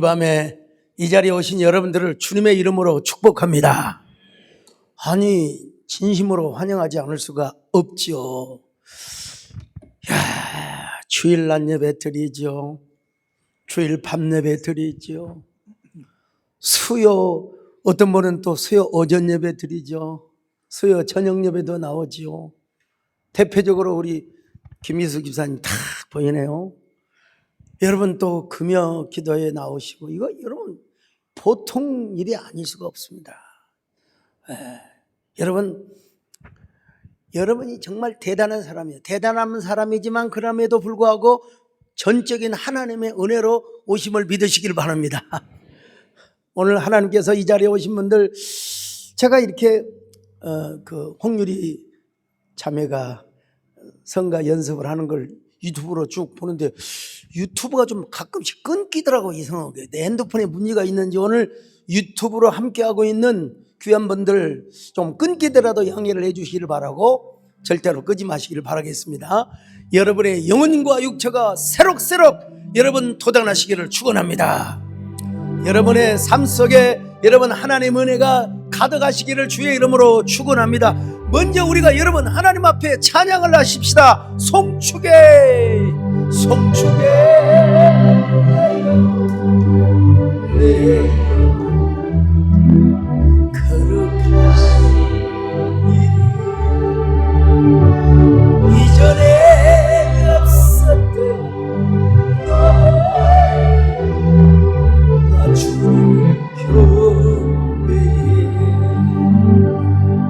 밤에 이 자리에 오신 여러분들을 주님의 이름으로 축복합니다. 아니, 진심으로 환영하지 않을 수가 없지요. 주일 낮 예배 드리죠. 주일 밤 예배 드리죠. 수요, 어떤 분은 또 수요 오전 예배 드리죠. 수요 저녁 예배도 나오지요. 대표적으로 우리 김희수 기사님 다 보이네요. 여러분 또 금요 기도에 나오시고, 이거 여러분 보통 일이 아닐 수가 없습니다. 여러분이 정말 대단한 사람이에요. 대단한 사람이지만 그럼에도 불구하고 전적인 하나님의 은혜로 오심을 믿으시길 바랍니다. 오늘 하나님께서 이 자리에 오신 분들, 제가 이렇게 홍유리 자매가 성가 연습을 하는 걸 유튜브로 쭉 보는데 유튜브가 좀 가끔씩 끊기더라고. 이상하게 내 핸드폰에 문제가 있는지 오늘 유튜브로 함께하고 있는 귀한 분들 좀 끊기더라도 양해를 해 주시길 바라고, 절대로 끄지 마시길 바라겠습니다. 여러분의 영혼과 육체가 새록새록 여러분 돋아나시기를 축원합니다. 여러분의 삶 속에 여러분 하나님의 은혜가 가득하시기를 주의 이름으로 축원합니다. 먼저 우리가 여러분 하나님 앞에 찬양을 하십시다. 송축에 이전에 없었던 나 주님 경배해.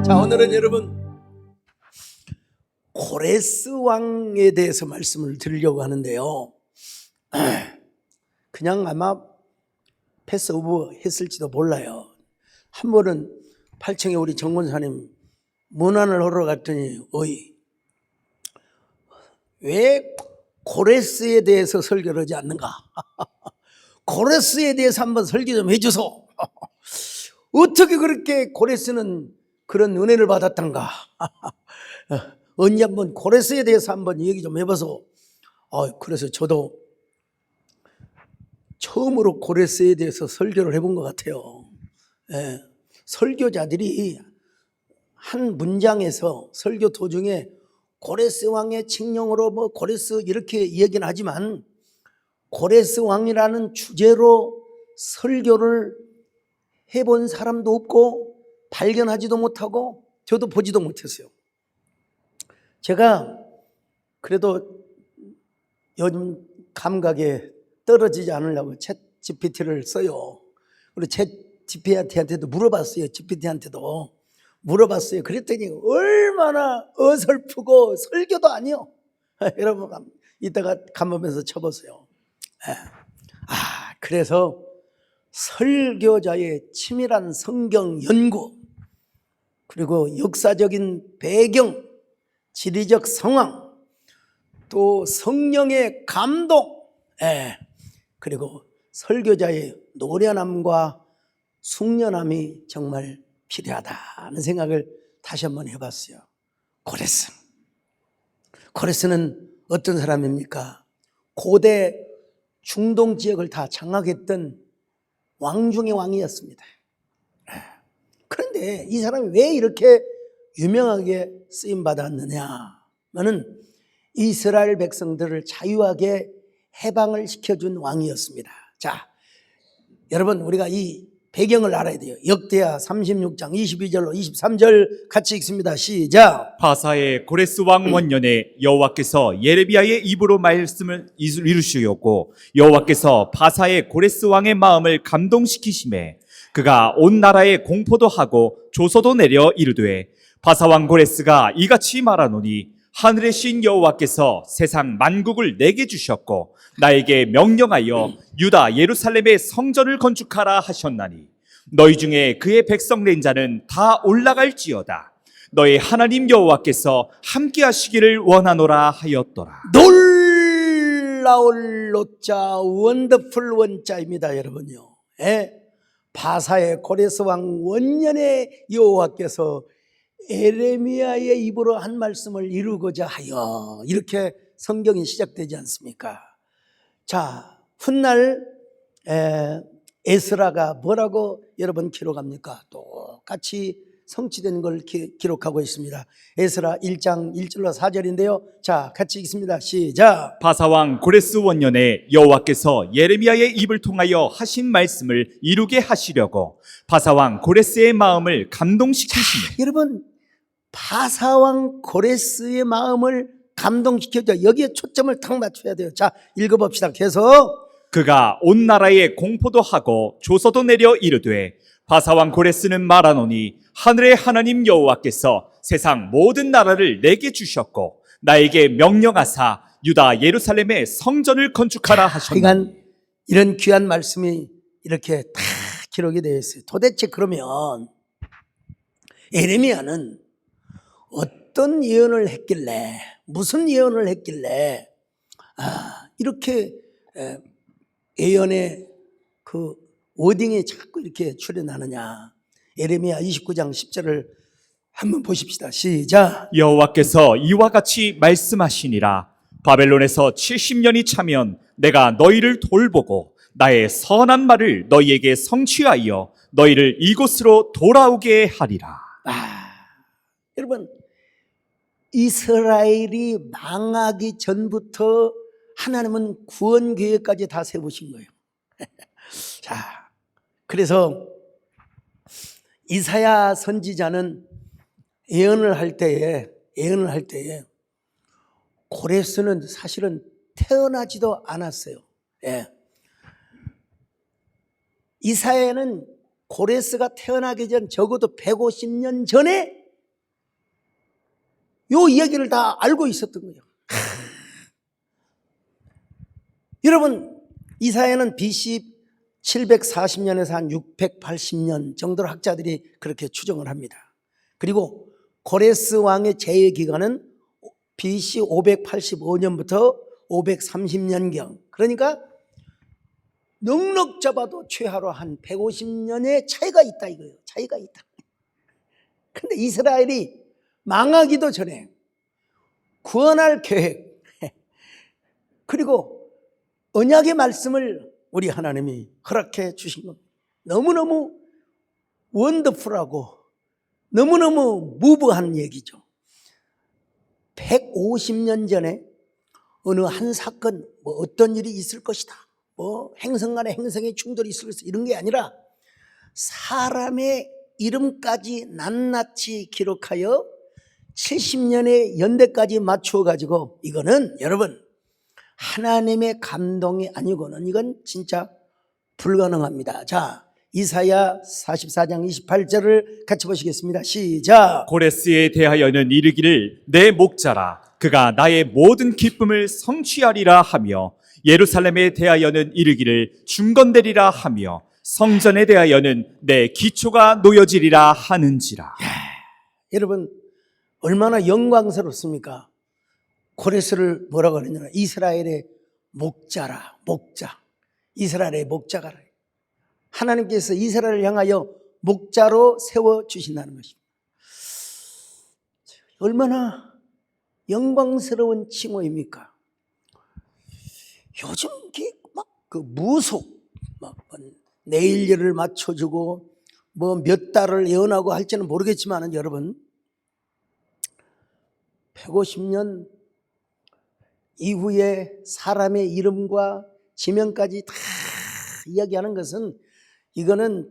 자, 오늘은 여러분 고레스 왕에 대해서 말씀을 드리려고 하는데요. 그냥 아마 패스오브 했을지도 몰라요. 한 번은 8층에 우리 정권사님 문안을 하러 갔더니, 왜 고레스에 대해서 설교를 하지 않는가? 고레스에 대해서 한번 설교 좀 해줘서. 어떻게 그렇게 고레스는 그런 은혜를 받았던가? 언제 한번 고레스에 대해서 한번 얘기 좀 해봐서. 그래서 저도 처음으로 고레스에 대해서 설교를 해본 것 같아요. 설교자들이 한 문장에서 설교 도중에 고레스 왕의 칙령으로 고레스 이렇게 이야기는 하지만, 고레스 왕이라는 주제로 설교를 해본 사람도 없고 발견하지도 못하고 저도 보지도 못했어요. 제가 그래도 요즘 감각에 떨어지지 않으려고 챗 GPT를 써요. 그리고 챗 GPT한테도 물어봤어요. GPT한테도 물어봤어요. 그랬더니 얼마나 어설프고 설교도 아니요. 여러분 이따가 감으면서 쳐보세요. 그래서 설교자의 치밀한 성경 연구, 그리고 역사적인 배경, 지리적 상황, 또 성령의 감동, 그리고 설교자의 노련함과 숙련함이 정말 필요하다는 생각을 다시 한번 해봤어요. 고레스는 어떤 사람입니까? 고대 중동 지역을 다 장악했던 왕 중의 왕이었습니다. 그런데 이 사람이 왜 이렇게 유명하게 쓰임받았느냐면은 이스라엘 백성들을 자유하게 해방을 시켜준 왕이었습니다. 자, 여러분 우리가 이 배경을 알아야 돼요. 역대하 36장 22절로 23절 같이 읽습니다. 시작. 바사의 고레스 왕 원년에 여호와께서 예레미야의 입으로 말씀을 이루시었고, 여호와께서 바사의 고레스 왕의 마음을 감동시키심에 그가 온 나라에 공포도 하고 조서도 내려 이르되, 바사 왕 고레스가 이같이 말하노니 하늘의 신 여호와께서 세상 만국을 내게 주셨고 나에게 명령하여 유다 예루살렘의 성전을 건축하라 하셨나니, 너희 중에 그의 백성 낸 자는 다 올라갈지어다. 너희 하나님 여호와께서 함께 하시기를 원하노라 하였더라. 놀라울 노자, 원더풀 원자입니다. 여러분요. 바사의 고레스 왕 원년에 여호와께서 에레미야의 입으로 한 말씀을 이루고자 하여, 이렇게 성경이 시작되지 않습니까? 자, 훗날 에스라가 뭐라고 여러분 기록합니까? 똑같이 성취된 걸 기록하고 있습니다. 에스라 1장 1절로 4절인데요. 자, 같이 읽습니다. 시작. 바사왕 고레스 원년에 여호와께서 예레미야의 입을 통하여 하신 말씀을 이루게 하시려고 바사왕 고레스의 마음을 감동시키시니. 여러분, 바사왕 고레스의 마음을 감동시켜줘. 여기에 초점을 탁 맞춰야 돼요. 자, 읽어봅시다. 계속. 그가 온 나라에 공포도 하고 조서도 내려 이르되 바사왕 고레스는 말하노니 하늘의 하나님 여호와께서 세상 모든 나라를 내게 주셨고 나에게 명령하사 유다 예루살렘에 성전을 건축하라 하셨나니. 그러니까 이런 귀한 말씀이 이렇게 다 기록이 되어 있어요. 도대체 그러면 예레미야는 어떤 예언을 했길래, 무슨 예언을 했길래 이렇게 예언의 그 워딩이 자꾸 이렇게 출현하느냐. 예레미야 29장 10절을 한번 보십시다. 시작. 여호와께서 이와 같이 말씀하시니라. 바벨론에서 70년이 차면 내가 너희를 돌보고 나의 선한 말을 너희에게 성취하여 너희를 이곳으로 돌아오게 하리라. 여러분, 이스라엘이 망하기 전부터 하나님은 구원 계획까지 다 세우신 거예요. 자, 그래서 이사야 선지자는 예언을 할 때에 고레스는 사실은 태어나지도 않았어요. 예. 이사야는 고레스가 태어나기 전 적어도 150년 전에 요 이야기를 다 알고 있었던 거예요. 여러분, 이사야는 BC 740년에서 한 680년 정도로 학자들이 그렇게 추정을 합니다. 그리고 고레스 왕의 재해 기간은 BC 585년부터 530년경. 그러니까 넉넉 잡아도 최하로 한 150년의 차이가 있다 이거예요. 차이가 있다. 근데 이스라엘이 망하기도 전에 구원할 계획, 그리고 언약의 말씀을 우리 하나님이 허락해 주신 겁니다. 너무너무 원더풀하고 너무너무 무브한 얘기죠. 150년 전에 어느 한 사건, 어떤 일이 있을 것이다, 행성 간의 행성의 충돌이 있을 것이다, 이런 게 아니라 사람의 이름까지 낱낱이 기록하여 70년의 연대까지 맞추어 가지고, 이거는 여러분 하나님의 감동이 아니고는 이건 진짜 불가능합니다. 자, 이사야 44장 28절을 같이 보시겠습니다. 시작. 고레스에 대하여는 이르기를 내 목자라 그가 나의 모든 기쁨을 성취하리라 하며, 예루살렘에 대하여는 이르기를 중건되리라 하며, 성전에 대하여는 내 기초가 놓여지리라 하는지라. 여러분, 얼마나 영광스럽습니까? 고레스를 뭐라고 그러냐면 이스라엘의 목자라, 목자. 이스라엘의 목자가. 하나님께서 이스라엘을 향하여 목자로 세워주신다는 것입니다. 얼마나 영광스러운 칭호입니까? 요즘 막 그 무속, 내일 일을 맞춰주고 몇 달을 예언하고 할지는 모르겠지만 여러분, 150년 이후에 사람의 이름과 지명까지 다 이야기하는 것은, 이거는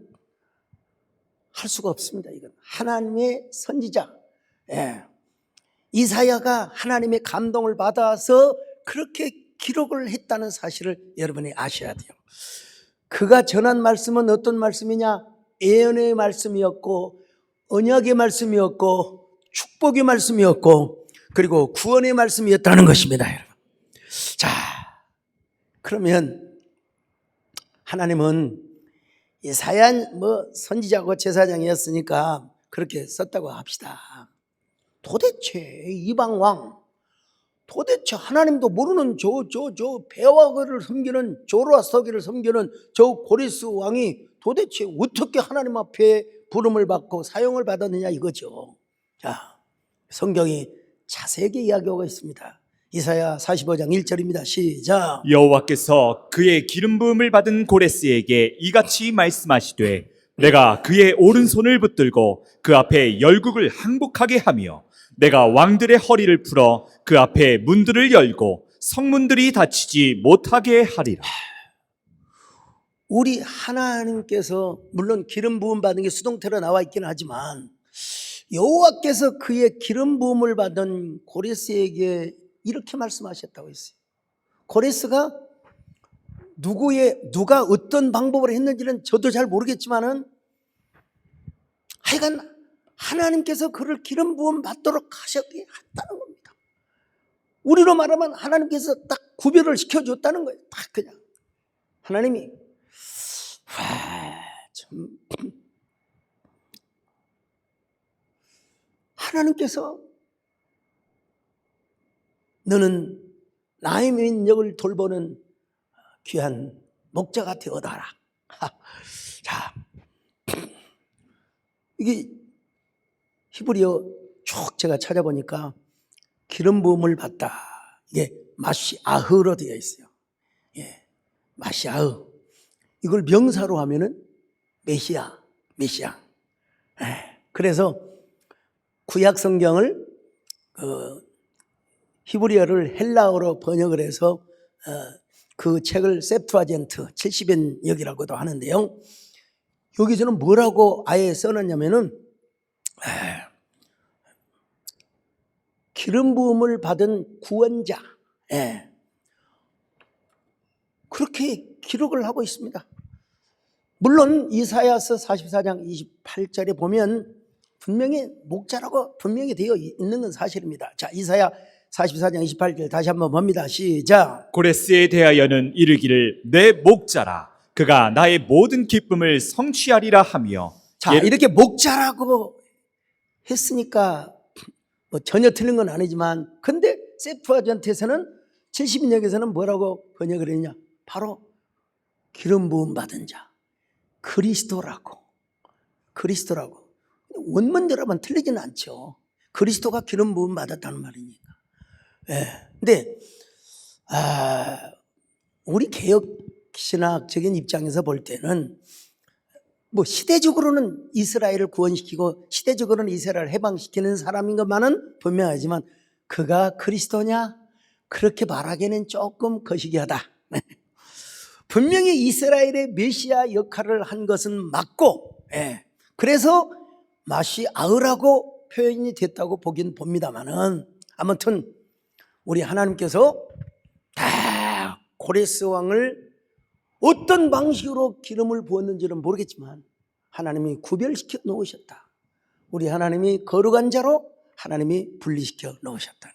할 수가 없습니다. 이건 하나님의 선지자, 이사야가 하나님의 감동을 받아서 그렇게 기록을 했다는 사실을 여러분이 아셔야 돼요. 그가 전한 말씀은 어떤 말씀이냐? 예언의 말씀이었고, 언약의 말씀이었고, 축복의 말씀이었고, 그리고 구원의 말씀이었다는 것입니다, 여러분. 자, 그러면 하나님은 이사야 선지자고 제사장이었으니까 그렇게 썼다고 합시다. 도대체 이방 왕, 도대체 하나님도 모르는 저 베와그를 섬기는, 조로아스터기를 섬기는 저 고레스 왕이 도대체 어떻게 하나님 앞에 부름을 받고 사용을 받았느냐 이거죠. 자, 성경이 자세하게 이야기하고 있습니다. 이사야 45장 1절입니다. 시작. 여호와께서 그의 기름 부음을 받은 고레스에게 이같이 말씀하시되 내가 그의 오른손을 붙들고 그 앞에 열국을 항복하게 하며 내가 왕들의 허리를 풀어 그 앞에 문들을 열고 성문들이 닫히지 못하게 하리라. 우리 하나님께서 물론 기름 부음 받은 게 수동태로 나와 있긴 하지만 여호와께서 그의 기름 부음을 받은 고레스에게 이렇게 말씀하셨다고 했어요. 고레스가 누가 어떤 방법으로 했는지는 저도 잘 모르겠지만은 하여간 하나님께서 그를 기름 부음 받도록 하셨다는 겁니다. 우리로 말하면 하나님께서 딱 구별을 시켜줬다는 거예요. 딱 그냥 하나님이 참 하나님께서 너는 나의 민족을 돌보는 귀한 목자가 되어다라. 자, 이게 히브리어 쭉 제가 찾아보니까 기름 부음을 받다. 이게 마시아흐로 되어 있어요. 예, 마시아흐. 이걸 명사로 하면은 메시아. 그래서 구약 성경을 히브리어를 헬라어로 번역을 해서 그 책을 septuagin트 70연역이라고도 하는데요. 여기서는 뭐라고 아예 써놨냐면은 기름 부음을 받은 구원자, 그렇게 기록을 하고 있습니다. 물론 이사야서 44장 28절에 보면 분명히 목자라고 분명히 되어 있는 건 사실입니다. 자, 이사야 44장 28절 다시 한번 봅니다. 시작. 고레스에 대하여는 이르기를 내 목자라 그가 나의 모든 기쁨을 성취하리라 하며. 자, 이렇게 목자라고 했으니까 뭐 전혀 틀린 건 아니지만 근데 septuagint에서는 70인역에서는 뭐라고 번역을 했냐? 바로 기름 부음 받은 자, 그리스도라고. 원문대로만 틀리지는 않죠. 그리스도가 기름 부음 받았다는 말이니까. 근데 우리 개혁 신학적인 입장에서 볼 때는 뭐 시대적으로는 이스라엘을 구원시키고 시대적으로는 이스라엘을 해방시키는 사람인 것만은 분명하지만 그가 그리스도냐? 그렇게 말하기에는 조금 거시기하다. 분명히 이스라엘의 메시아 역할을 한 것은 맞고, 그래서 마시아흐라고 표현이 됐다고 보긴 봅니다만은 아무튼 우리 하나님께서 다 고레스 왕을 어떤 방식으로 기름을 부었는지는 모르겠지만 하나님이 구별시켜 놓으셨다. 우리 하나님이 거룩한 자로 하나님이 분리시켜 놓으셨다.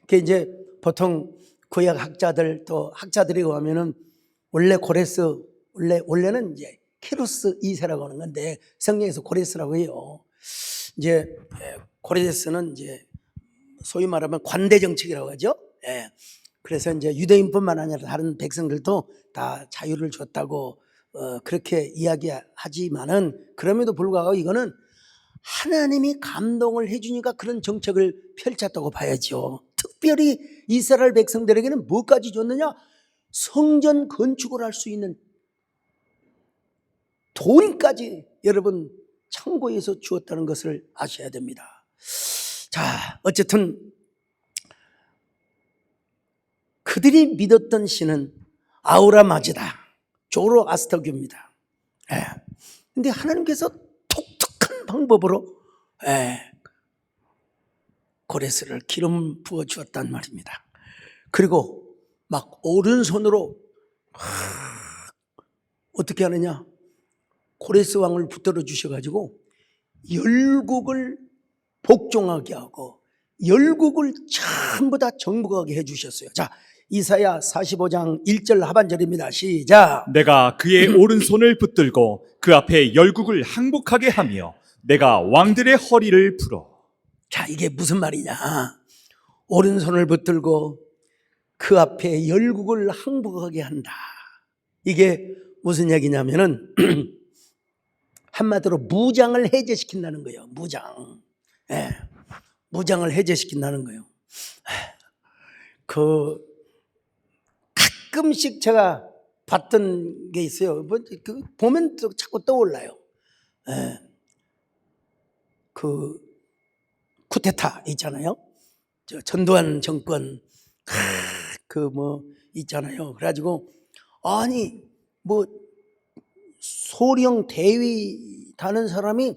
그게 이제 보통 구약 학자들 또 학자들이 가면은 원래 고레스 원래는 이제 키루스 2세라고 하는 건데 성경에서 고레스라고 해요. 이제 고레스는 이제 소위 말하면 관대 정책이라고 하죠. 그래서 이제 유대인뿐만 아니라 다른 백성들도 다 자유를 줬다고 그렇게 이야기하지만은 그럼에도 불구하고 이거는 하나님이 감동을 해주니까 그런 정책을 펼쳤다고 봐야죠. 특별히 이스라엘 백성들에게는 뭐까지 줬느냐? 성전 건축을 할 수 있는 돈까지 여러분 창고에서 주었다는 것을 아셔야 됩니다. 자, 어쨌든 그들이 믿었던 신은 아우라 마즈다, 조로아스터교입니다. 근데 하나님께서 독특한 방법으로 고레스를 기름 부어 주었단 말입니다. 그리고 막 오른손으로 어떻게 하느냐? 고레스 왕을 붙들어 주셔가지고 열국을 복종하게 하고 열국을 전부 다 정복하게 해주셨어요. 자, 이사야 45장 1절 하반절입니다. 시작. 내가 그의 오른손을 붙들고 그 앞에 열국을 항복하게 하며 내가 왕들의 허리를 풀어. 자, 이게 무슨 말이냐? 오른손을 붙들고 그 앞에 열국을 항복하게 한다. 이게 무슨 얘기냐면은 한마디로 무장을 해제시킨다는 거예요. 무장을 해제시킨다는 거예요. 그 가끔씩 제가 봤던 게 있어요. 그 보면 또 자꾸 떠올라요. 예. 그 쿠데타 있잖아요. 저 전두환 정권 그 뭐 있잖아요. 그래가지고 아니 뭐 소령 대위 다는 사람이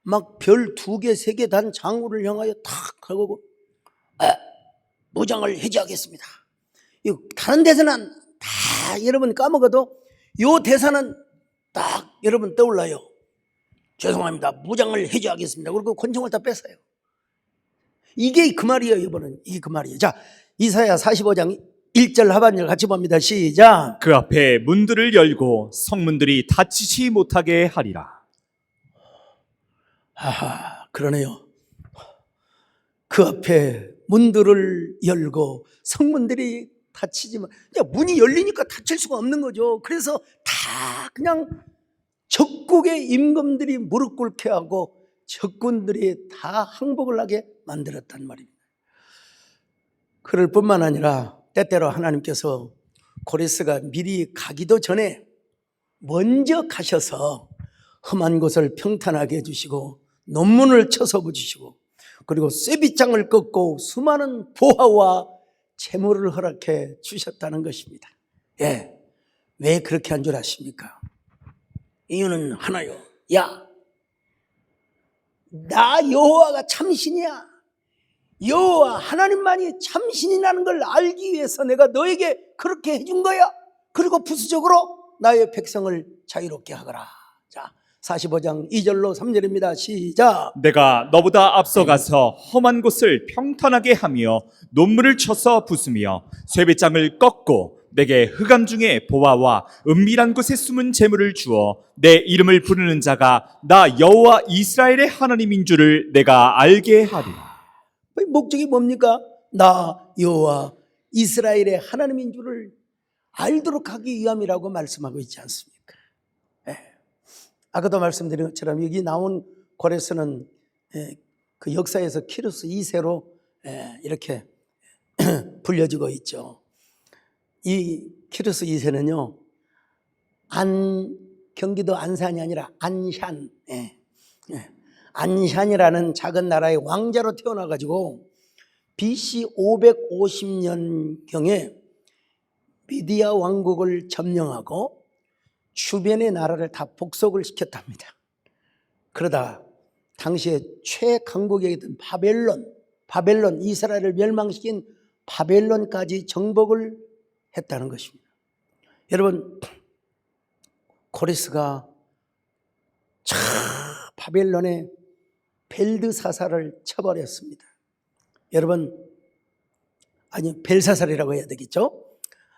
막 별 2개, 3개 단 장군을 향하여 탁 하고 무장을 해제하겠습니다. 이 다른 대사는 다 여러분 까먹어도 요 대사는 딱 여러분 떠올라요. 죄송합니다. 무장을 해제하겠습니다. 그리고 권총을 다 뺐어요. 이게 그 말이에요, 이번은. 이게 그 말이에요. 자, 이사야 45장 1절 하반절 같이 봅니다. 시작. 그 앞에 문들을 열고 성문들이 닫히지 못하게 하리라. 하하, 그러네요. 그 앞에 문들을 열고 성문들이 닫히지만 문이 열리니까 닫힐 수가 없는 거죠. 그래서 다 그냥 적국의 임금들이 무릎 꿇게 하고 적군들이 다 항복을 하게 만들었단 말입니다. 그럴 뿐만 아니라 때때로 하나님께서 고레스가 미리 가기도 전에 먼저 가셔서 험한 곳을 평탄하게 해주시고 논문을 쳐서 주시고 그리고 쇠빗장을 꺾고 수많은 보화와 재물을 허락해 주셨다는 것입니다. 예, 왜 그렇게 한 줄 아십니까? 이유는 하나요. 야, 나 여호와가 참신이야. 여호와 하나님만이 참신이라는 걸 알기 위해서 내가 너에게 그렇게 해준 거야. 그리고 부수적으로 나의 백성을 자유롭게 하거라. 자, 45장 2절로 3절입니다. 시작. 내가 너보다 앞서가서 험한 곳을 평탄하게 하며 논문을 쳐서 부수며 쇠배장을 꺾고 내게 흑암 중에 보화와 은밀한 곳에 숨은 재물을 주어 내 이름을 부르는 자가 나 여호와 이스라엘의 하나님인 줄을 내가 알게 하리라. 목적이 뭡니까? 나 여호와 이스라엘의 하나님인 줄을 알도록 하기 위함이라고 말씀하고 있지 않습니까? 예. 아까도 말씀드린 것처럼 여기 나온 고레스는 그 역사에서 키루스 2세로 이렇게 불려지고 있죠. 이 키루스 2세는요, 경기도 안산이 아니라 안샨, 안샨이라는 작은 나라의 왕자로 태어나가지고 BC 550년경에 미디아 왕국을 점령하고 주변의 나라를 다 복속을 시켰답니다. 그러다 당시에 최강국이었던 바벨론, 이스라엘을 멸망시킨 바벨론까지 정복을 했다는 것입니다. 여러분, 고레스가 바벨론의 벨드사살을 쳐버렸습니다. 여러분, 아니 벨사살이라고 해야 되겠죠?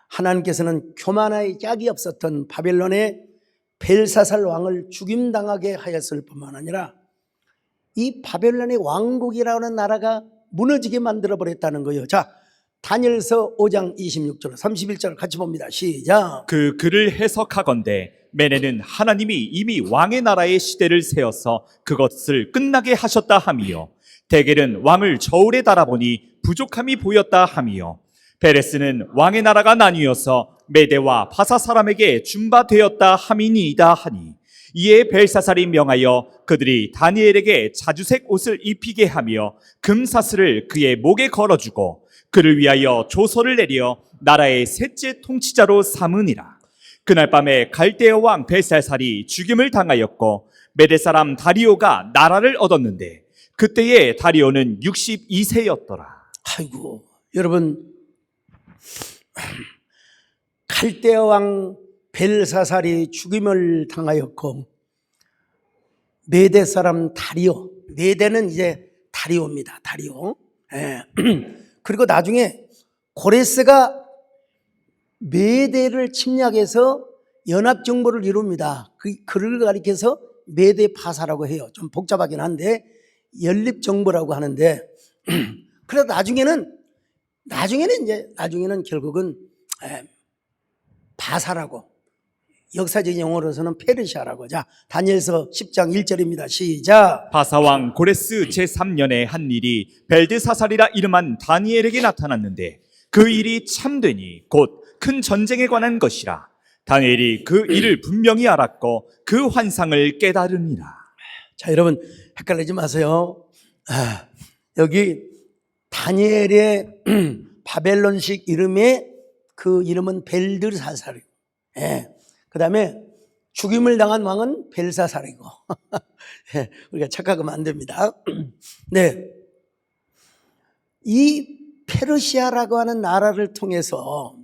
하나님께서는 교만의 짝이 없었던 바벨론의 벨사살 왕을 죽임당하게 하였을 뿐만 아니라 이 바벨론의 왕국이라는 나라가 무너지게 만들어버렸다는 거예요. 자, 다니엘서 5장 26절 31절 같이 봅니다. 시작. 그 글을 해석하건대 메네는 하나님이 이미 왕의 나라의 시대를 세워서 그것을 끝나게 하셨다 함이요 데겔은 왕을 저울에 달아보니 부족함이 보였다 함이요 베레스는 왕의 나라가 나뉘어서 메대와 바사 사람에게 준바되었다 함이니이다 하니 이에 벨사살이 명하여 그들이 다니엘에게 자주색 옷을 입히게 하며 금사슬을 그의 목에 걸어주고 그를 위하여 조서를 내려 나라의 셋째 통치자로 삼으니라. 그날 밤에 갈대아 왕 벨사살이 죽임을 당하였고 메대 사람 다리오가 나라를 얻었는데 그때의 다리오는 62세였더라. 아이고, 여러분, 갈대아 왕 벨사살이 죽임을 당하였고 메대 사람 다리오, 메대는 이제 다리오입니다. 다리오. 그리고 나중에 고레스가 메대를 침략해서 연합정부를 이룹니다. 그를 가리켜서 메대 파사라고 해요. 좀 복잡하긴 한데 연립정부라고 하는데 그래서 나중에는 결국은 바사라고, 역사적 용어로서는 페르시아라고. 자, 다니엘서 10장 1절입니다. 시작. 바사왕 고레스 제3년에 한 일이 벨드사살이라 이름한 다니엘에게 나타났는데 그 일이 참되니 곧 큰 전쟁에 관한 것이라. 다니엘이 그 일을 분명히 알았고 그 환상을 깨달으니라. 자, 여러분 헷갈리지 마세요. 여기 다니엘의 바벨론식 이름의 그 이름은 벨드사살이고, 그 다음에 죽임을 당한 왕은 벨사살이고, 우리가 착각하면 안 됩니다. 네, 이 페르시아라고 하는 나라를 통해서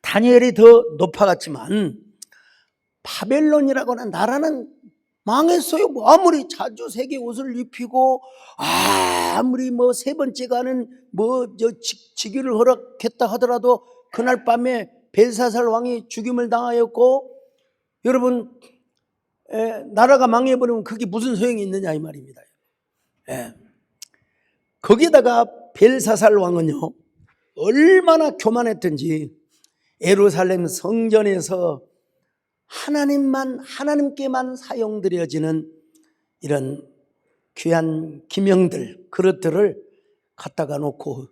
다니엘이 더 높아갔지만 바벨론이라고 하는 나라는 망했어요. 뭐 아무리 자주 색의 옷을 입히고 아무리 뭐 세 번째 가는 뭐 저 직위를 허락했다 하더라도 그날 밤에 벨사살 왕이 죽임을 당하였고, 여러분 나라가 망해버리면 그게 무슨 소용이 있느냐 이 말입니다. 거기다가 벨사살 왕은요 얼마나 교만했던지 예루살렘 성전에서 하나님께만 사용드려지는 이런 귀한 기명들, 그릇들을 갖다가 놓고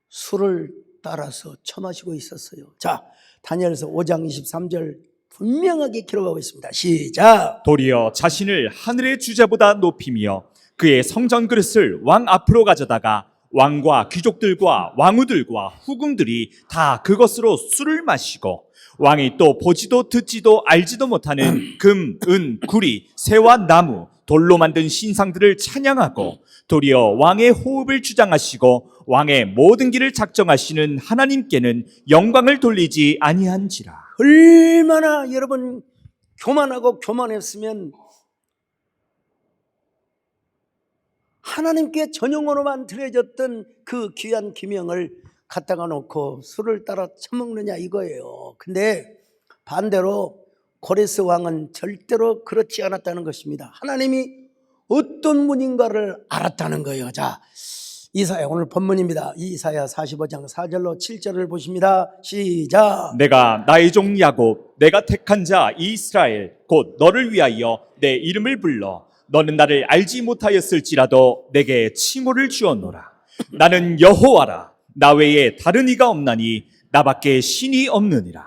술을 따라서 처마시고 있었어요. 자, 다니엘서 5장 23절 분명하게 기록하고 있습니다. 시작. 도리어 자신을 하늘의 주자보다 높이며 그의 성전 그릇을 왕 앞으로 가져다가 왕과 귀족들과 왕후들과 후궁들이 다 그것으로 술을 마시고, 왕이 또 보지도 듣지도 알지도 못하는 금, 은, 구리, 새와 나무, 돌로 만든 신상들을 찬양하고, 도리어 왕의 호흡을 주장하시고 왕의 모든 길을 작정하시는 하나님께는 영광을 돌리지 아니한지라. 얼마나 여러분 교만하고 교만했으면 하나님께 전용으로만 드려졌던 그 귀한 기명을 갖다가 놓고 술을 따라 처먹느냐 이거예요. 근데 반대로 고레스 왕은 절대로 그렇지 않았다는 것입니다. 하나님이 어떤 분인가를 알았다는 거예요. 자, 이사야 오늘 본문입니다. 이사야 45장 4절로 7절을 보십니다. 시작. 내가 나의 종 야곱, 내가 택한 자 이스라엘, 곧 너를 위하여 내 이름을 불러 너는 나를 알지 못하였을지라도 내게 칭호를 주었노라. 나는 여호와라. 나 외에 다른 이가 없나니 나밖에 신이 없느니라.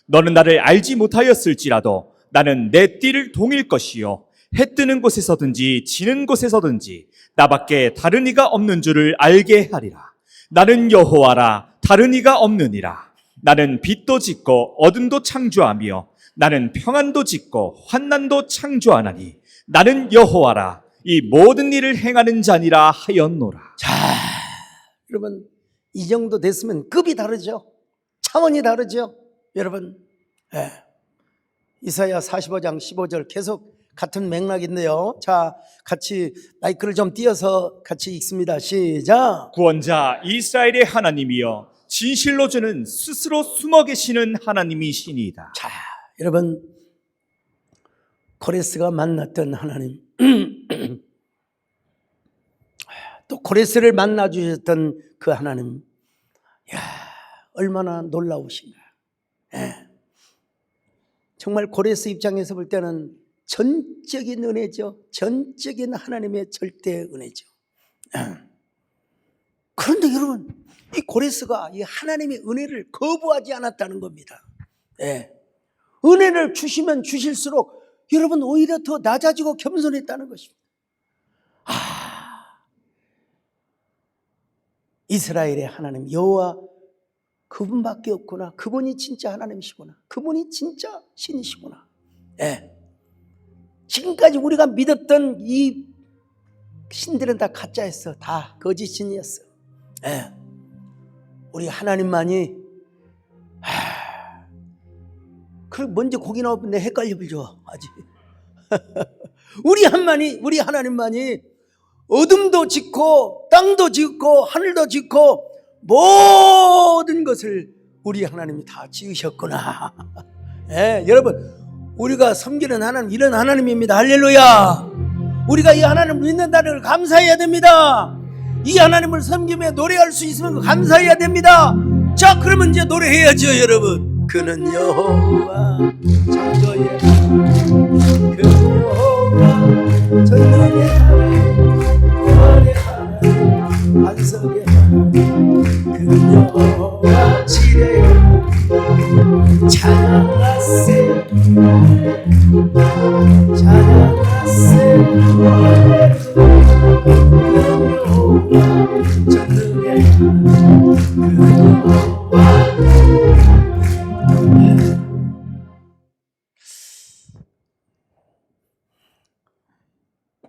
너는 나를 알지 못하였을지라도 나는 내 띠를 동일 것이요 해 뜨는 곳에서든지 지는 곳에서든지 나밖에 다른 이가 없는 줄을 알게 하리라. 나는 여호와라. 다른 이가 없느니라. 나는 빛도 짓고 어둠도 창조하며 나는 평안도 짓고 환난도 창조하나니 나는 여호와라. 이 모든 일을 행하는 자니라 하였노라. 자, 여러분 이 정도 됐으면 급이 다르죠. 차원이 다르죠. 여러분, 이사야 45장 15절 계속 같은 맥락인데요. 자, 같이 마이크를 좀 띄어서 같이 읽습니다. 시작. 구원자 이스라엘의 하나님이여 진실로 주는 스스로 숨어 계시는 하나님이시니이다. 자, 여러분 고레스가 만났던 하나님 또 고레스를 만나 주셨던 그 하나님, 야, 얼마나 놀라우신가. 정말 고레스 입장에서 볼 때는 전적인 은혜죠. 전적인 하나님의 절대 은혜죠. 그런데 여러분 이 고레스가 이 하나님의 은혜를 거부하지 않았다는 겁니다. 은혜를 주시면 주실수록 여러분 오히려 더 낮아지고 겸손했다는 것입니다. 이스라엘의 하나님 여호와 그분밖에 없구나. 그분이 진짜 하나님이시구나. 그분이 진짜 신이시구나. 지금까지 우리가 믿었던 이 신들은 다 가짜였어. 다 거짓신이었어. 우리 하나님만이 그리고 먼저 거기 나오면 내 헷갈려 버려 아직. 우리 하나님만이 어둠도 짓고 땅도 짓고 하늘도 짓고 모든 것을 우리 하나님이 다 지으셨구나. 여러분 우리가 섬기는 하나님 이런 하나님입니다. 할렐루야. 우리가 이 하나님을 믿는다는 걸 감사해야 됩니다. 이 하나님을 섬기며 노래할 수 있으면 감사해야 됩니다. 자, 그러면 이제 노래해야죠. 여러분, 그는 여호와 창조의 하나님, 그는 여호와 전능의 하나님, 구원의 하나님, 반석의 하나님, 그는 여호와 찬양하세 전능의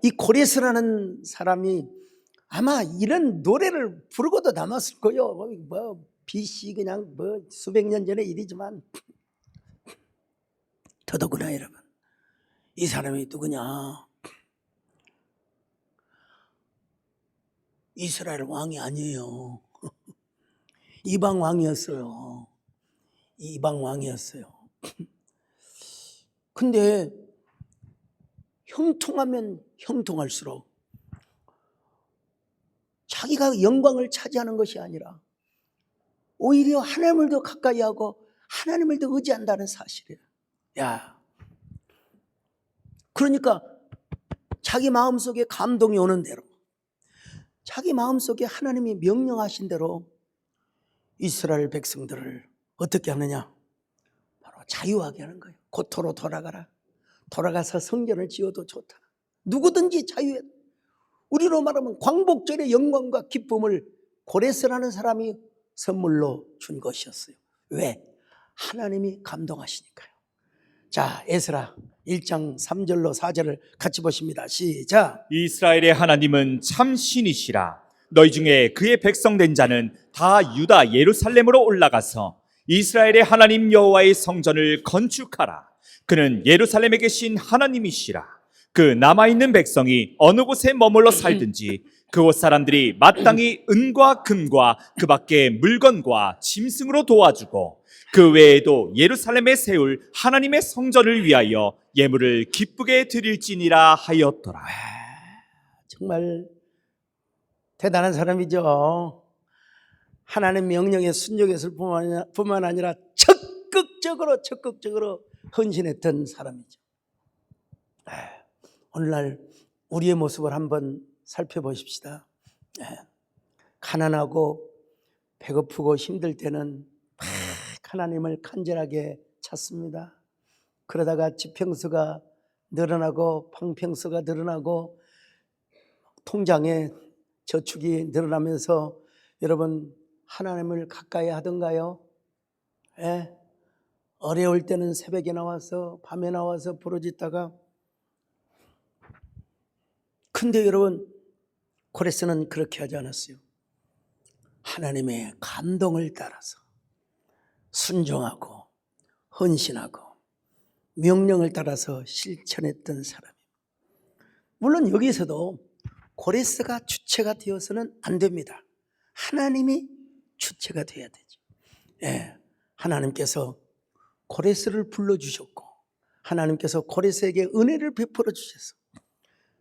이 고레스라는 사람이 아마 이런 노래를 부르고도 남았을 거예요. 뭐 BC 그냥 뭐 수백 년 전의 일이지만 더더구나 여러분, 이 사람이 누구냐? 이스라엘 왕이 아니에요. 이방 왕이었어요. 이방 왕이었어요. 근데 형통하면 형통할수록 자기가 영광을 차지하는 것이 아니라 오히려 하나님을 더 가까이 하고 하나님을 더 의지한다는 사실이에요. 야, 그러니까 자기 마음속에 감동이 오는 대로, 자기 마음속에 하나님이 명령하신 대로 이스라엘 백성들을 어떻게 하느냐? 바로 자유하게 하는 거예요. 고토로 돌아가라. 돌아가서 성전을 지어도 좋다. 누구든지 자유해. 우리로 말하면 광복절의 영광과 기쁨을 고레스라는 사람이 선물로 준 것이었어요. 왜? 하나님이 감동하시니까요. 자, 에스라 1장 3절로 4절을 같이 보십니다. 시작. 이스라엘의 하나님은 참 신이시라. 너희 중에 그의 백성 된 자는 다 유다 예루살렘으로 올라가서 이스라엘의 하나님 여호와의 성전을 건축하라. 그는 예루살렘에 계신 하나님이시라. 그 남아있는 백성이 어느 곳에 머물러 살든지 그곳 사람들이 마땅히 은과 금과 그 밖에 물건과 짐승으로 도와주고 그 외에도 예루살렘에 세울 하나님의 성전을 위하여 예물을 기쁘게 드릴지니라 하였더라. 정말 대단한 사람이죠. 하나님 명령에 순종했을 뿐만 아니라 적극적으로 헌신했던 사람이죠. 오늘날 우리의 모습을 한번 살펴보십시다. 가난하고 배고프고 힘들 때는 하나님을 간절하게 찾습니다. 그러다가 지평수가 늘어나고 방평수가 늘어나고 통장에 저축이 늘어나면서 여러분 하나님을 가까이 하던가요? 어려울 때는 새벽에 나와서 밤에 나와서 부르짖다가, 근데 여러분 고레스는 그렇게 하지 않았어요. 하나님의 감동을 따라서 순종하고 헌신하고 명령을 따라서 실천했던 사람이에요. 물론 여기서도 고레스가 주체가 되어서는 안 됩니다. 하나님이 주체가 되어야 되죠. 하나님께서 고레스를 불러주셨고 하나님께서 고레스에게 은혜를 베풀어 주셔서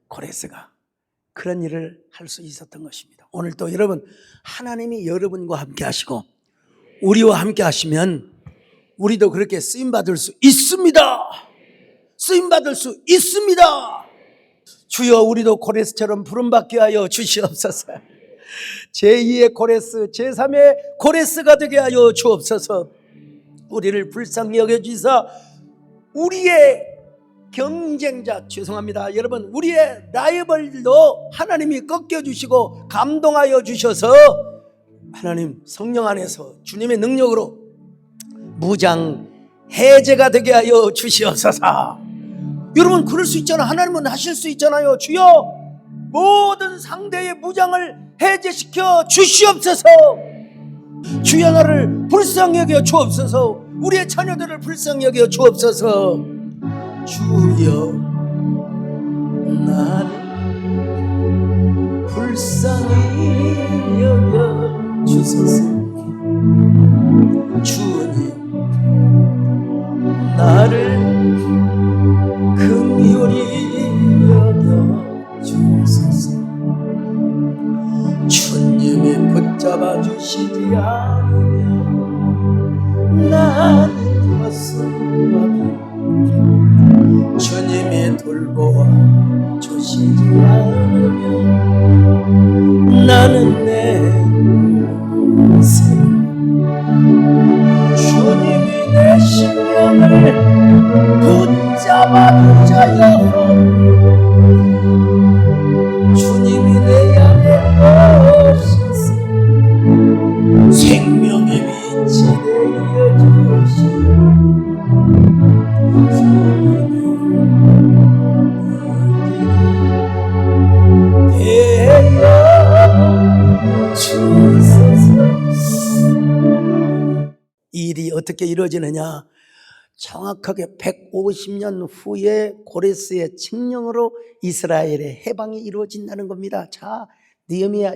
고레스가 그런 일을 할 수 있었던 것입니다. 오늘 또 여러분, 하나님이 여러분과 함께 하시고 우리와 함께 하시면 우리도 그렇게 쓰임받을 수 있습니다. 쓰임받을 수 있습니다. 주여, 우리도 고레스처럼 부름받게 하여 주시옵소서. 제2의 고레스, 제3의 고레스가 되게 하여 주옵소서. 우리를 불쌍히 여겨주사 우리의 경쟁자, 죄송합니다 여러분, 우리의 라이벌도 하나님이 꺾여주시고 감동하여 주셔서 하나님 성령 안에서 주님의 능력으로 무장 해제가 되게 하여 주시옵소서. 여러분 그럴 수 있잖아요. 하나님은 하실 수 있잖아요. 주여, 모든 상대의 무장을 해제시켜 주시옵소서. 주여, 나를 불쌍히 여겨 주옵소서. 우리의 자녀들을 불쌍히 여겨 주옵소서. 주여, 나를 불쌍히 여겨 주소서. 주님, 나를 긍휼히 여겨 주소서. 주님이 붙잡아 주시지 않으면 나는 헛소리하고, 주님이 돌보아 주시지 않으면 나는 내 인생, 주님이 내 심령을 붙잡아 나만 자여 주님이 내 안에 오셔서 생명의 빛이 되어 주소서. 이 일이 어떻게 이루어지느냐? 정확하게 150년 후에 고레스의 칙령으로 이스라엘의 해방이 이루어진다는 겁니다. 자, 느헤미야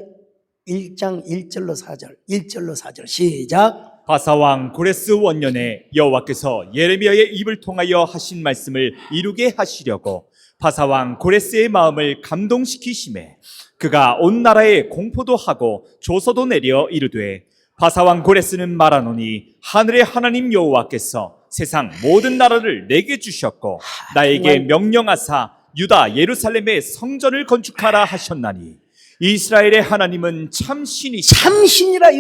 1장 1절로 4절, 1절로 4절 시작. 바사왕 고레스 원년에 여호와께서 예레미야의 입을 통하여 하신 말씀을 이루게 하시려고 바사왕 고레스의 마음을 감동시키심에 그가 온 나라에 공포도 하고 조서도 내려 이르되 바사왕 고레스는 말하노니 하늘의 하나님 여호와께서 세상 모든 나라를 내게 주셨고 나에게 명령하사 유다 예루살렘의 성전을 건축하라 하셨나니 이스라엘의 하나님은 참신이시라. 참신이라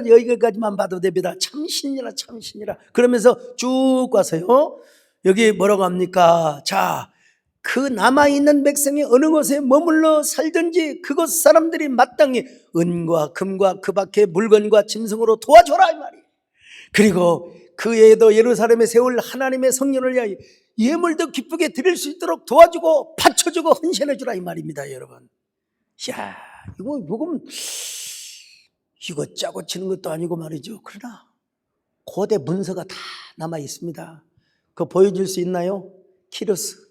여기까지만 봐도 됩니다. 참신이라 참신이라. 그러면서 쭉 가서요. 여기 뭐라고 합니까? 자, 그 남아있는 백성이 어느 곳에 머물러 살든지 그곳 사람들이 마땅히 은과 금과 그 밖의 물건과 짐승으로 도와줘라 이 말이에요. 그리고 그 외에도 예루살렘에 세울 하나님의 성전을 위하여 예물도 기쁘게 드릴 수 있도록 도와주고 바쳐주고 헌신해주라 이 말입니다, 여러분. 야, 이거 짜고 치는 것도 아니고 말이죠. 그러나 고대 문서가 다 남아 있습니다. 그거 보여줄 수 있나요? 키루스.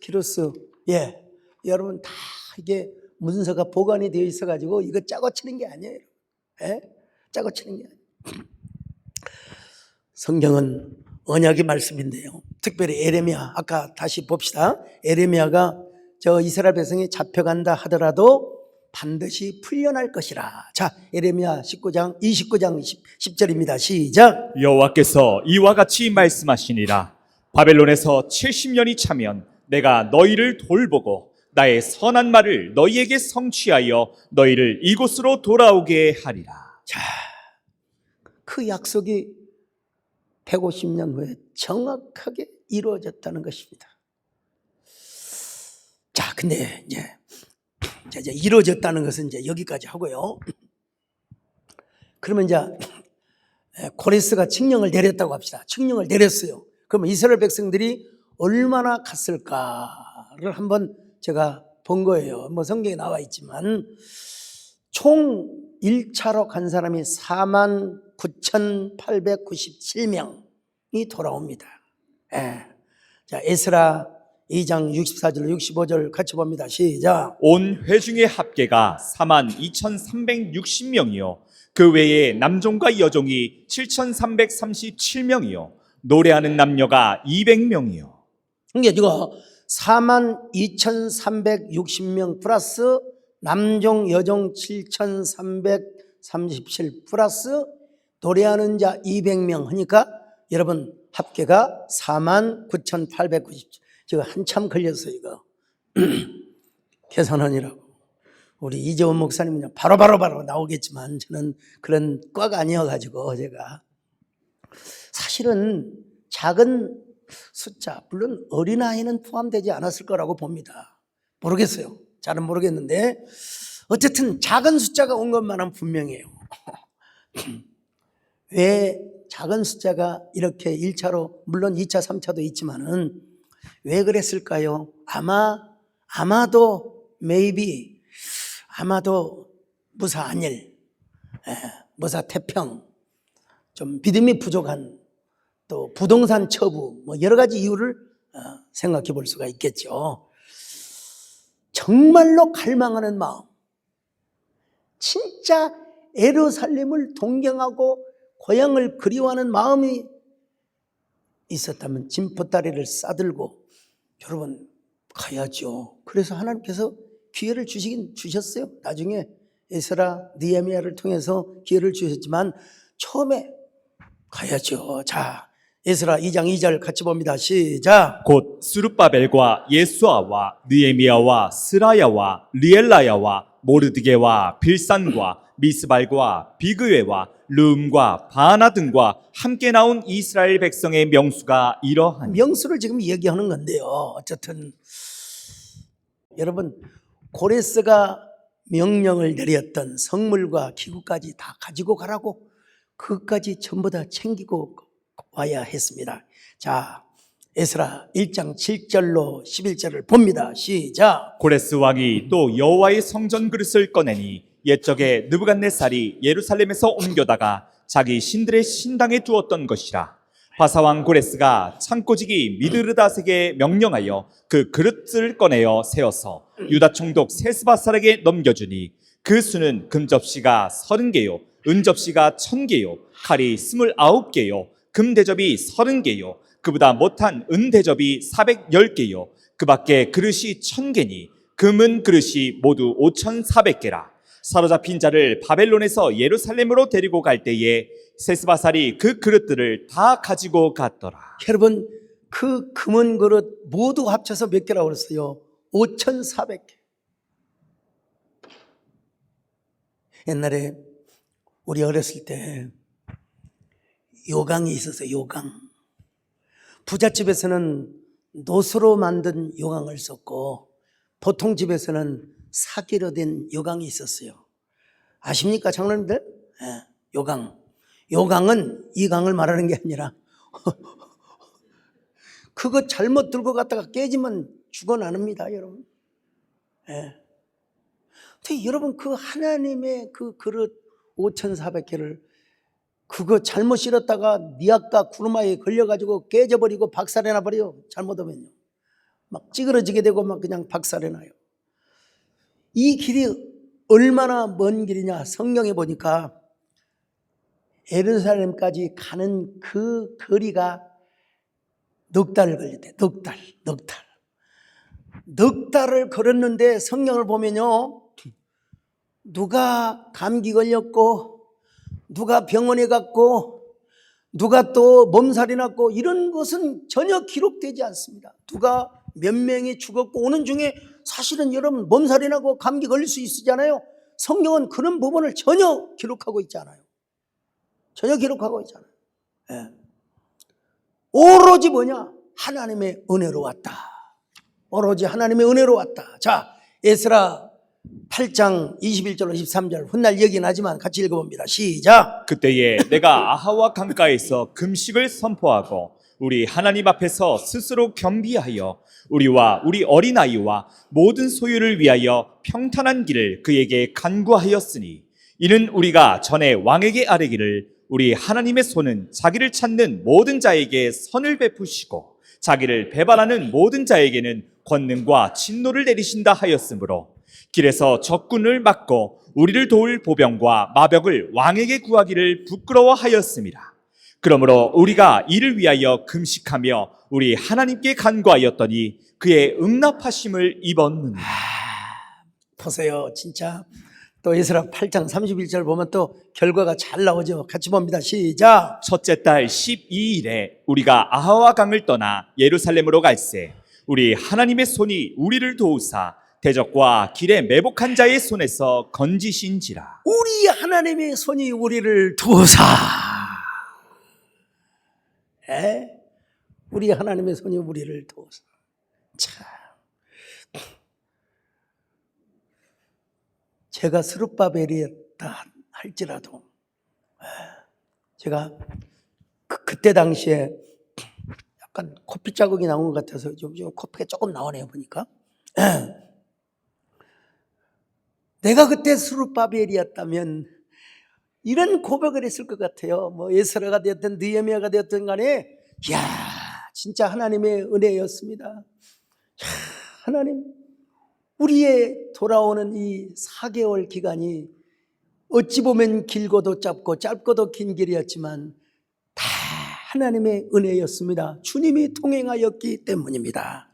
예, 여러분 다 이게 문서가 보관이 되어 있어가지고 이거 짜고 치는 게 아니에요. 예? 짜고 치는 게 아니에요. 성경은 언약의 말씀인데요. 특별히 에레미야, 아까 다시 봅시다. 에레미야가 저 이스라엘 백성이 잡혀간다 하더라도 반드시 풀려날 것이라. 자, 에레미야 29장 10절입니다. 시작. 여호와께서 이와 같이 말씀하시니라. 바벨론에서 70년이 차면 내가 너희를 돌보고 나의 선한 말을 너희에게 성취하여 너희를 이곳으로 돌아오게 하리라. 자, 그 약속이 150년 후에 정확하게 이루어졌다는 것입니다. 자, 근데 이제 이루어졌다는 것은 이제 여기까지 하고요. 그러면 이제 고레스가 칙령을 내렸다고 합시다. 칙령을 내렸어요. 그러면 이스라엘 백성들이 얼마나 갔을까를 한번 제가 본 거예요. 뭐 성경에 나와 있지만 총 1차로 간 사람이 49,897명이 돌아옵니다. 예. 자, 에스라 2장 64절 65절 같이 봅니다. 시작. 온 회중의 합계가 42,360명이요 그 외에 남종과 여종이 7,337명이요 노래하는 남녀가 200명이요. 그러니까 이거 42,360명 플러스 남종 여종 7,337 플러스 노래하는 자 200명 하니까 여러분 합계가 49,890. 제가 한참 걸렸어요 이거. 계산하느라고. 우리 이재원 목사님은 바로 나오겠지만 저는 그런 과가 아니어가지고 제가 사실은 작은 숫자, 물론 어린아이는 포함되지 않았을 거라고 봅니다. 모르겠어요. 잘은 모르겠는데 어쨌든 작은 숫자가 온 것만은 분명해요. 왜 작은 숫자가 이렇게 1차로, 물론 2차, 3차도 있지만은 왜 그랬을까요? 아마도 무사 안일, 무사 태평, 좀 믿음이 부족한, 또 부동산 처부, 뭐 여러 가지 이유를 생각해 볼 수가 있겠죠. 정말로 갈망하는 마음, 진짜 예루살렘을 동경하고 고향을 그리워하는 마음이 있었다면 짐보따리를 싸들고 여러분 가야죠. 그래서 하나님께서 기회를 주셨어요. 나중에 에스라, 느헤미야를 통해서 기회를 주셨지만 처음에 가야죠. 자, 에스라 2장 2절 같이 봅니다. 시작. 곧 스룹바벨과 예수아와 느헤미야와 스라야와 리엘라야와 모르드게와 빌산과 미스발과 비그웨와 르음과 바나 등과 함께 나온 이스라엘 백성의 명수가 이러하니. 명수를 지금 얘기하는 건데요. 어쨌든 여러분, 고레스가 명령을 내렸던 성물과 기구까지 다 가지고 가라고, 그것까지 전부 다 챙기고 와야 했습니다. 자, 에스라 1장 7절로 11절을 봅니다. 시작. 고레스 왕이 또 여호와의 성전 그릇을 꺼내니 옛적에 느부갓네살이 예루살렘에서 옮겨다가 자기 신들의 신당에 두었던 것이라. 바사왕 고레스가 창고지기 미드르닷에게 명령하여 그 그릇을 꺼내어 세워서 유다 총독 세스바살에게 넘겨주니 그 수는 금접시가 30개요 은접시가 1000개요 칼이 29개요 금대접이 30개요 그보다 못한 은대접이 410개요 그 밖에 그릇이 1000개니 금은 그릇이 모두 5400개라. 사로잡힌 자를 바벨론에서 예루살렘으로 데리고 갈 때에 세스바살이 그 그릇들을 다 가지고 갔더라. 여러분, 그 금은 그릇 모두 합쳐서 몇 개라고 그랬어요? 5400개. 옛날에 우리 어렸을 때 요강이 있었어요. 요강. 부잣집에서는 노수로 만든 요강을 썼고 보통 집에서는 사기로 된 요강이 있었어요. 아십니까, 장로님들? 네, 요강. 요강은 이 강을 말하는 게 아니라 그거 잘못 들고 갔다가 깨지면 죽어나갑니다, 여러분. 네. 근데 여러분, 그 하나님의 그 그릇 5400개를 그거 잘못 실었다가 니아까 구르마에 걸려가지고 깨져버리고 박살내나 버려요. 잘못하면요. 막 찌그러지게 되고 막 그냥 박살내나요. 이 길이 얼마나 먼 길이냐. 성경에 보니까 예루살렘까지 가는 그 거리가 넉 달 걸렸대. 넉 달을 걸었는데 성경을 보면요, 누가 감기 걸렸고 누가 병원에 갔고 누가 또 몸살이 났고 이런 것은 전혀 기록되지 않습니다. 누가 몇 명이 죽었고 오는 중에 사실은 여러분 몸살이 나고 감기 걸릴 수 있잖아요. 성경은 그런 부분을 전혀 기록하고 있지 않아요. 전혀 기록하고 있잖아요. 예. 오로지 뭐냐? 하나님의 은혜로 왔다. 오로지 하나님의 은혜로 왔다. 자, 에스라 8장 21절로 23절 훗날 얘기는 하지만 같이 읽어봅니다. 시작. 그때에 내가 아하와 강가에서 금식을 선포하고 우리 하나님 앞에서 스스로 겸비하여 우리와 우리 어린아이와 모든 소유를 위하여 평탄한 길을 그에게 간구하였으니 이는 우리가 전에 왕에게 아뢰기를 우리 하나님의 손은 자기를 찾는 모든 자에게 선을 베푸시고 자기를 배반하는 모든 자에게는 권능과 진노를 내리신다 하였으므로 길에서 적군을 막고 우리를 도울 보병과 마병을 왕에게 구하기를 부끄러워하였습니다. 그러므로 우리가 이를 위하여 금식하며 우리 하나님께 간구하였더니 그의 응답하심을 입었느니라. 보세요. 진짜 또 에스라 8장 31절 보면 또 결과가 잘 나오죠. 같이 봅니다. 시작. 첫째 달 12일에 우리가 아하와 강을 떠나 예루살렘으로 갈새 우리 하나님의 손이 우리를 도우사 대적과 길에 매복한 자의 손에서 건지신지라. 우리 하나님의 손이 우리를 도우사. 우리 하나님의 손이 우리를 도우사. 참. 제가 스룹바벨이었다 할지라도 제가 그때 당시에 약간 코피 자국이 나온 것 같아서 요즘 코피가 조금 나오네요 보니까. 내가 그때 스룹바벨이었다면 이런 고백을 했을 것 같아요. 뭐 에스라가 되었든 느헤미야가 되었든 간에 이야 진짜 하나님의 은혜였습니다. 야, 하나님 우리의 돌아오는 이 4개월 기간이 어찌 보면 길고도 짧고도 긴 길이었지만 다 하나님의 은혜였습니다. 주님이 통행하였기 때문입니다.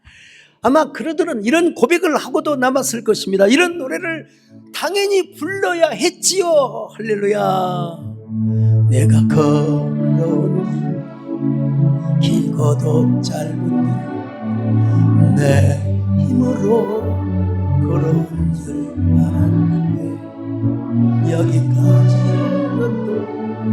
아마 그들은 이런 고백을 하고도 남았을 것입니다. 이런 노래를 당연히 불러야 했지요. 할렐루야. 내가 걸어온 길 길고도 짧은 길 내 힘으로 걸어온 줄 알았는데 여기까지 것도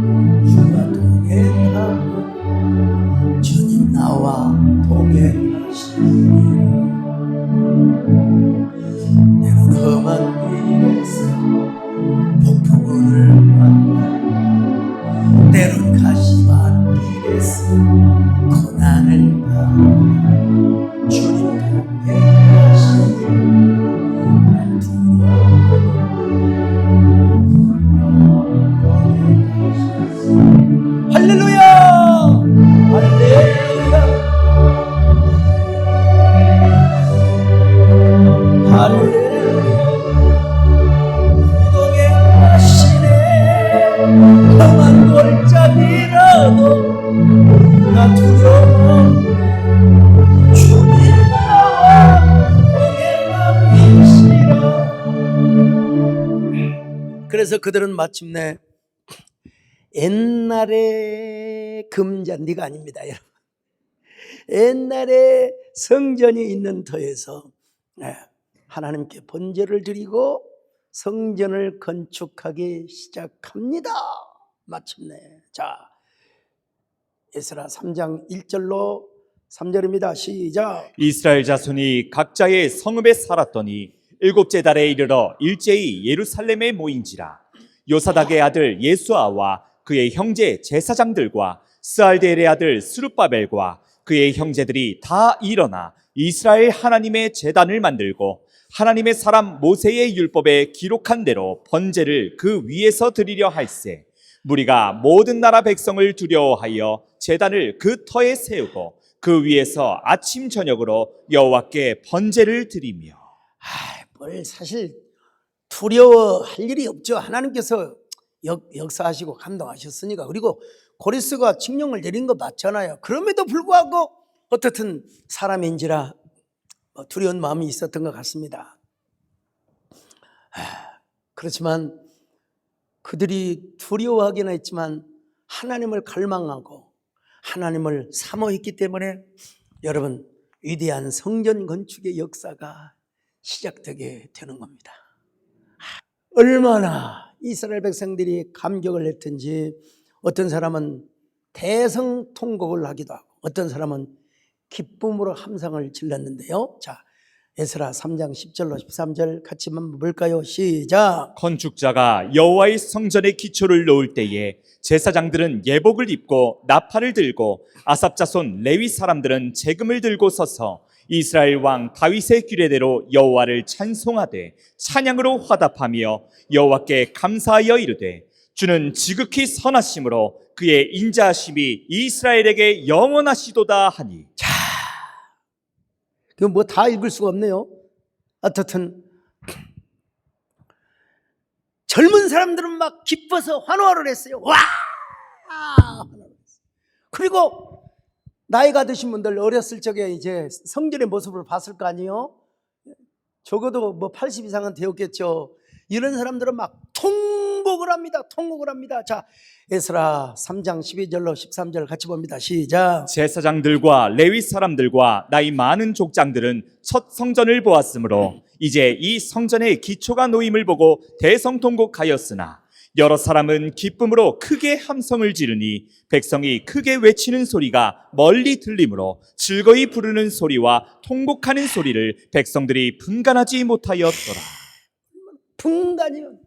그래서 그들은 마침내 옛날에 금잔디가 아닙니다, 여러분. 옛날에 성전이 있는 터에서 하나님께 번제를 드리고 성전을 건축하기 시작합니다. 마침내. 자, 에스라 3장 1절로 3절입니다. 시작. 이스라엘 자손이 각자의 성읍에 살았더니 일곱째 달에 이르러 일제히 예루살렘에 모인지라. 요사닥의 아들 예수아와 그의 형제 제사장들과 스알데엘의 아들 스룹바벨과 그의 형제들이 다 일어나 이스라엘 하나님의 제단을 만들고 하나님의 사람 모세의 율법에 기록한 대로 번제를 그 위에서 드리려 할세. 무리가 모든 나라 백성을 두려워하여 제단을 그 터에 세우고 그 위에서 아침 저녁으로 여호와께 번제를 드리며. 뭘 사실 두려워할 일이 없죠. 하나님께서 역사하시고 감동하셨으니까. 그리고 고레스가 칙령을 내린 거 맞잖아요. 그럼에도 불구하고 어떻든 사람인지라 두려운 마음이 있었던 것 같습니다. 그렇지만 그들이 두려워하기는 했지만 하나님을 갈망하고 하나님을 사모했기 때문에 여러분, 위대한 성전 건축의 역사가 시작되게 되는 겁니다. 얼마나 이스라엘 백성들이 감격을 했든지 어떤 사람은 대성통곡을 하기도 하고 어떤 사람은 기쁨으로 함성을 질렀는데요. 자, 에스라 3장 10절로 13절 같이 한번 볼까요? 시작. 건축자가 여호와의 성전의 기초를 놓을 때에 제사장들은 예복을 입고 나팔을 들고 아삽 자손 레위 사람들은 재금을 들고 서서 이스라엘 왕 다윗의 규례대로 여호와를 찬송하되 찬양으로 화답하며 여호와께 감사하여 이르되 주는 지극히 선하심으로 그의 인자하심이 이스라엘에게 영원하시도다 하니. 자, 뭐 다 읽을 수가 없네요. 어떻든 젊은 사람들은 막 기뻐서 환호를 했어요. 와! 그리고 나이가 드신 분들 어렸을 적에 이제 성전의 모습을 봤을 거 아니에요? 적어도 뭐 80 이상은 되었겠죠. 이런 사람들은 막 통곡을 합니다. 통곡을 합니다. 자, 에스라 3장 12절로 13절 같이 봅니다. 시작. 제사장들과 레위 사람들과 나이 많은 족장들은 첫 성전을 보았으므로 이제 이 성전의 기초가 놓임을 보고 대성통곡하였으나 여러 사람은 기쁨으로 크게 함성을 지르니 백성이 크게 외치는 소리가 멀리 들리므로 즐거이 부르는 소리와 통곡하는 소리를 백성들이 분간하지 못하였더라. 분간이요.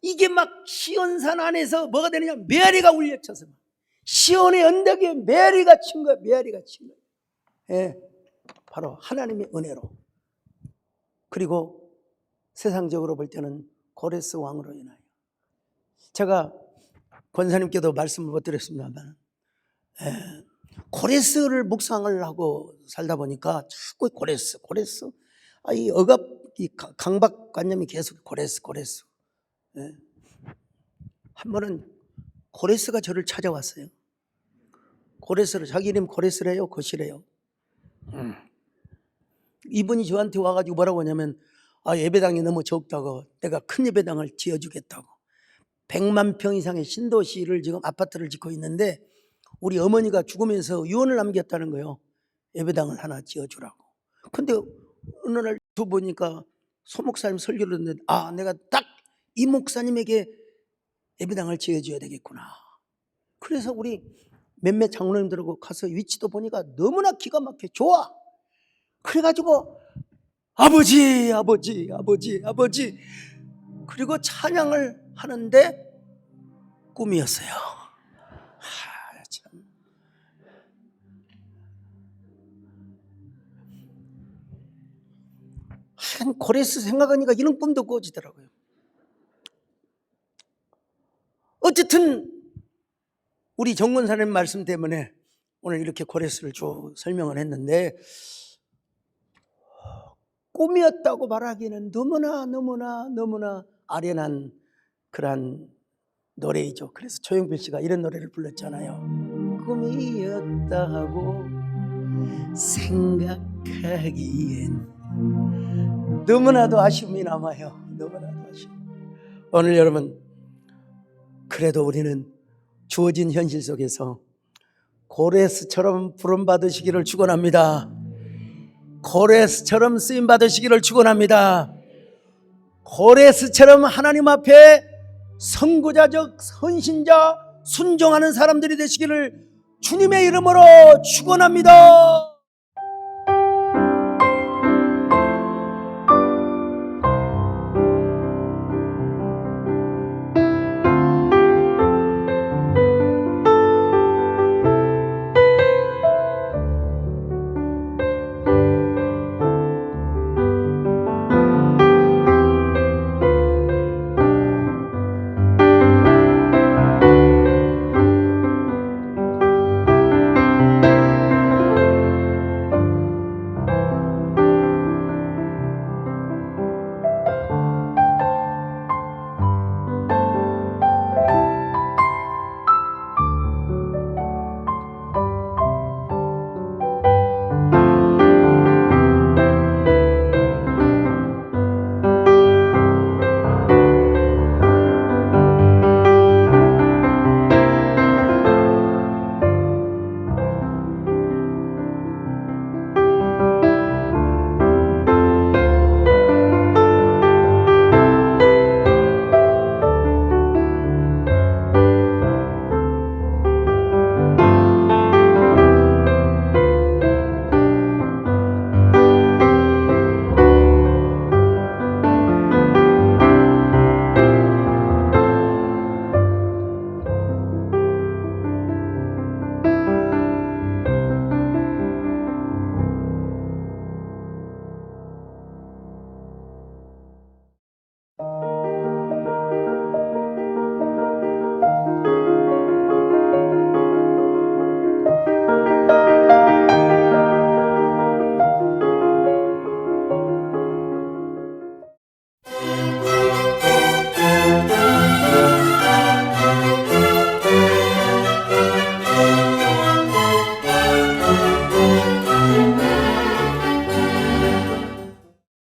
이게 막 시온산 안에서 뭐가 되느냐? 메아리가 울려쳐서 시온의 언덕에 메아리가 친 거예요. 메아리가 친 거예요. 예, 바로 하나님의 은혜로. 그리고 세상적으로 볼 때는 고레스 왕으로 인하여. 제가 권사님께도 말씀을 못 드렸습니다만 고레스를 묵상을 하고 살다 보니까 자꾸 고레스 이 억압, 이 강박관념이 계속 고레스 한 번은 고레스가 저를 찾아왔어요. 고레스를, 자기 이름 고레스래요, 거시래요. 이분이 저한테 와가지고 뭐라고 하냐면 예배당이 너무 적다고 내가 큰 예배당을 지어주겠다고. 100만 평 이상의 신도시를 지금 아파트를 짓고 있는데 우리 어머니가 죽으면서 유언을 남겼다는 거예요. 예배당을 하나 지어주라고. 근데 어느 날 또 보니까 소 목사님 설교를 듣는데 내가 딱 이 목사님에게 예배당을 지어줘야 되겠구나. 그래서 우리 몇몇 장로님들하고 가서 위치도 보니까 너무나 기가 막혀 좋아. 그래가지고 아버지 그리고 찬양을 하는데 꿈이었어요. 참. 고레스 생각하니까 이런 꿈도 꾸어지더라고요. 어쨌든 우리 정권사님 말씀 때문에 오늘 이렇게 고레스를 쭉 설명을 했는데 꿈이었다고 말하기는 너무나 아련한 그러한 노래이죠. 그래서 조용필 씨가 이런 노래를 불렀잖아요. 꿈이었다고 생각하기엔 너무나도 아쉬움이 남아요. 너무나도 아쉬움. 오늘 여러분, 그래도 우리는 주어진 현실 속에서 고레스처럼 부름받으시기를 축원합니다. 고레스처럼 쓰임받으시기를 축원합니다. 고레스처럼 하나님 앞에 선구자적 선신자 순종하는 사람들이 되시기를 주님의 이름으로 축원합니다.